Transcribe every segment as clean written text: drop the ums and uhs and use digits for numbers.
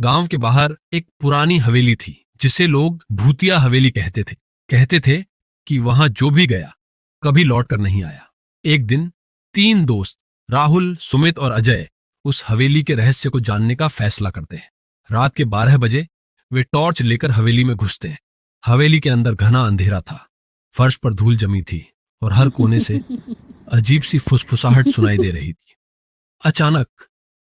गांव के बाहर एक पुरानी हवेली थी जिसे लोग भूतिया हवेली कहते थे कि वहां जो भी गया कभी लौट कर नहीं आया। एक दिन तीन दोस्त राहुल, सुमित और अजय उस हवेली के रहस्य को जानने का फैसला करते हैं। रात के 12 बजे वे टॉर्च लेकर हवेली में घुसते हैं। हवेली के अंदर घना अंधेरा था, फर्श पर धूल जमी थी और हर कोने से अजीब सी फुसफुसाहट सुनाई दे रही थी। अचानक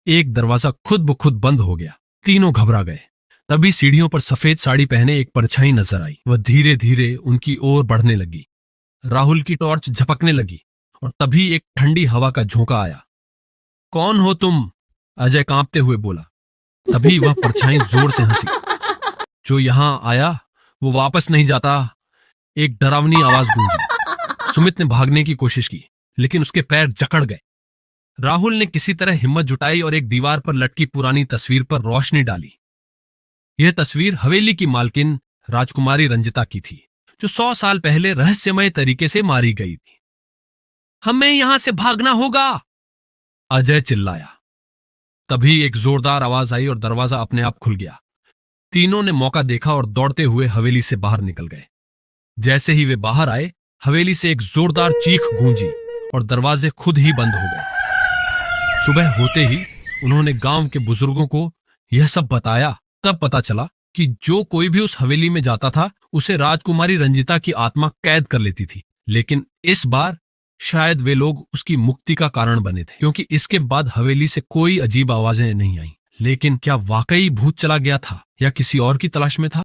एक दरवाजा खुद ब खुद बंद हो गया। तीनों घबरा गए। तभी सीढ़ियों पर सफेद साड़ी पहने एक परछाई नजर आई। वह धीरे धीरे उनकी ओर बढ़ने लगी। राहुल की टॉर्च झपकने लगी और तभी एक ठंडी हवा का झोंका आया। कौन हो तुम? अजय कांपते हुए बोला। तभी वह परछाई जोर से हंसी। जो यहां आया वो वापस नहीं जाता, एक डरावनी आवाज गूंजी। सुमित ने भागने की कोशिश की लेकिन उसके पैर जकड़ गए। राहुल ने किसी तरह हिम्मत जुटाई और एक दीवार पर लटकी पुरानी तस्वीर पर रोशनी डाली। यह तस्वीर हवेली की मालकिन राजकुमारी रंजिता की थी, जो 100 साल पहले रहस्यमय तरीके से मारी गई थी। हमें यहां से भागना होगा, अजय चिल्लाया। तभी एक जोरदार आवाज आई और दरवाजा अपने आप खुल गया। तीनों ने मौका देखा और दौड़ते हुए हवेली से बाहर निकल गए। जैसे ही वे बाहर आए, हवेली से एक जोरदार चीख गूंजी और दरवाजे खुद ही बंद हो गए। सुबह होते ही उन्होंने गांव के बुजुर्गों को यह सब बताया। तब पता चला कि जो कोई भी उस हवेली में जाता था उसे राजकुमारी रंजिता की आत्मा कैद कर लेती थी। लेकिन इस बार शायद वे लोग उसकी मुक्ति का कारण बने थे, क्योंकि इसके बाद हवेली से कोई अजीब आवाजें नहीं आई। लेकिन क्या वाकई भूत चला गया था या किसी और की तलाश में था?